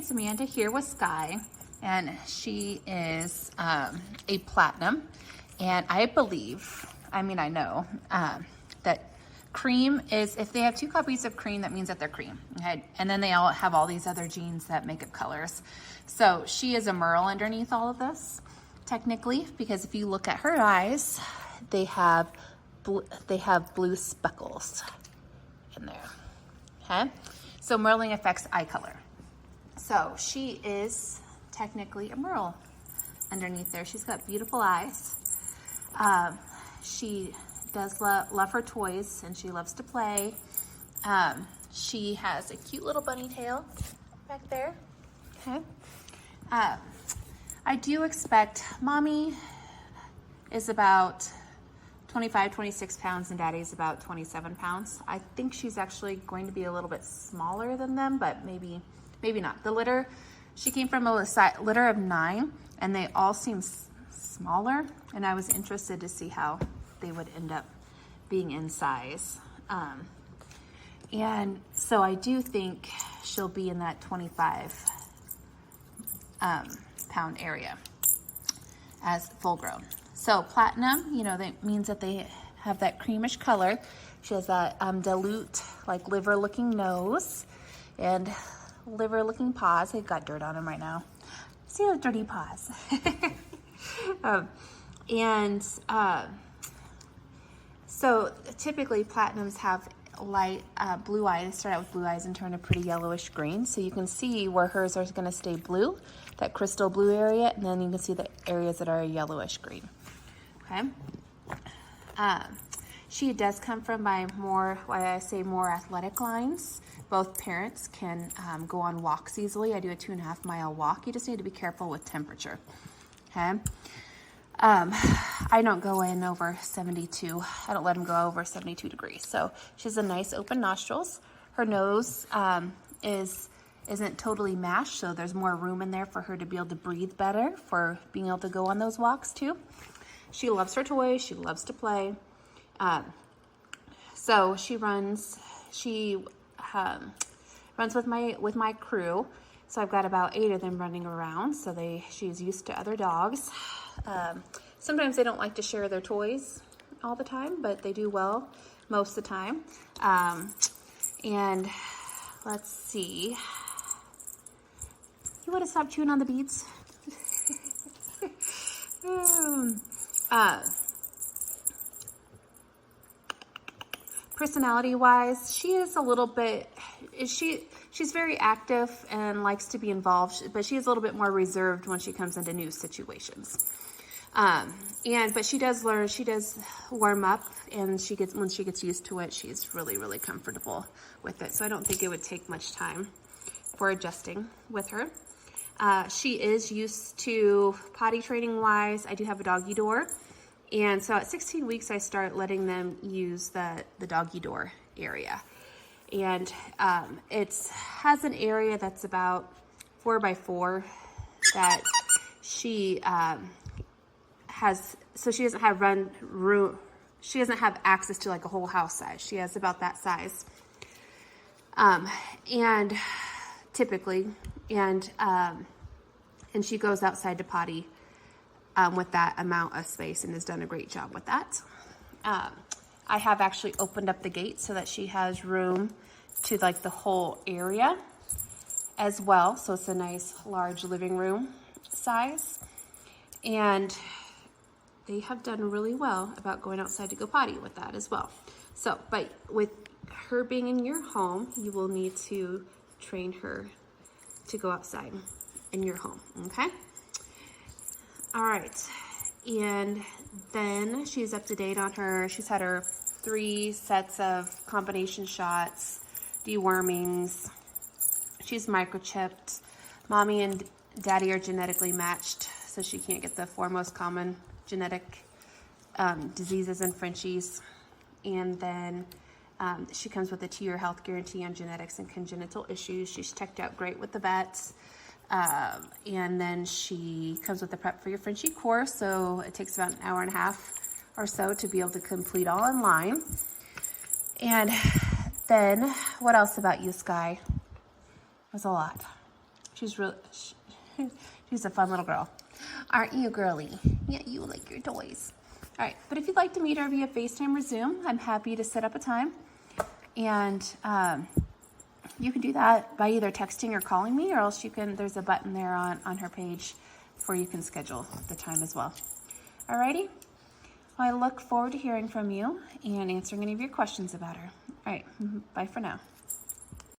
it's Amanda here with Skye, and she is a platinum, and I believe, I know, that cream is, if they have 2 copies of cream, that means that they're cream, okay? And then they all have all these other genes that make up colors. So she is a merle underneath all of this, technically, because if you look at her eyes, they have blue speckles in there, okay? So merling affects eye color. So she is technically a merle underneath there. She's got beautiful eyes. She does love her toys, and she loves to play. She has a cute little bunny tail back there. Okay. I do expect mommy is about 25, 26 pounds, and daddy's about 27 pounds. I think she's actually going to be a little bit smaller than them, but maybe not. The litter, she came from a litter of 9, and they all seem smaller, and I was interested to see how they would end up being in size. And so I do think she'll be in that 25 pound area as full grown. So platinum, that means that they have that creamish color. She has that dilute, like liver-looking nose and liver-looking paws. They've got dirt on them right now. See those dirty paws. So typically platinums have light blue eyes. Start out with blue eyes and turn a pretty yellowish green. So you can see where hers are going to stay blue, that crystal blue area, and then you can see the areas that are yellowish green. Okay. She does come from more athletic lines. Both parents can go on walks easily. I do a 2.5 mile walk. You just need to be careful with temperature. Okay. I don't go in over 72. I don't let them go over 72 degrees. So she has a nice open nostrils. Her nose isn't totally mashed, so there's more room in there for her to be able to breathe better, for being able to go on those walks too. She loves her toys. She loves to play. So she runs with my crew. So I've got about 8 of them running around. So she's used to other dogs. Sometimes they don't like to share their toys all the time, but they do well most of the time. And let's see. You want to stop chewing on the beads? Personality-wise, she is a little bit, she's very active and likes to be involved, but she is a little bit more reserved when she comes into new situations. But she does learn, she does warm up, and when she gets used to it, she's really, really comfortable with it. So I don't think it would take much time for adjusting with her. She is used to potty training wise. I do have a doggy door. And so at 16 weeks, I start letting them use the doggy door area. And it has an area that's about 4 by 4 that she has, so she doesn't have she doesn't have access to like a whole house size. She has about that size. And typically, and she goes outside to potty with that amount of space, and has done a great job with that. I have actually opened up the gate so that she has room to like the whole area as well. So it's a nice large living room size. And they have done really well about going outside to go potty with that as well. So, but with her being in your home, you will need to train her to go outside in your home, okay? All right, and then she's up to date on she's had her 3 sets of combination shots, dewormings. She's microchipped. Mommy and daddy are genetically matched, so she can't get the 4 most common genetic diseases in Frenchies. And then she comes with a 2-year health guarantee on genetics and congenital issues. She's checked out great with the vets. And then she comes with a Prep for Your Frenchie course, so it takes about an hour and a half or so to be able to complete all online. And then, what else about you, Skye? There's a lot. She's she's a fun little girl. Aren't you, girly? Yeah, you like your toys. All right, but if you'd like to meet her via FaceTime or Zoom, I'm happy to set up a time. And you can do that by either texting or calling me, or else you can, there's a button there on her page where you can schedule the time as well. Alrighty? Well, I look forward to hearing from you and answering any of your questions about her. All right, bye for now.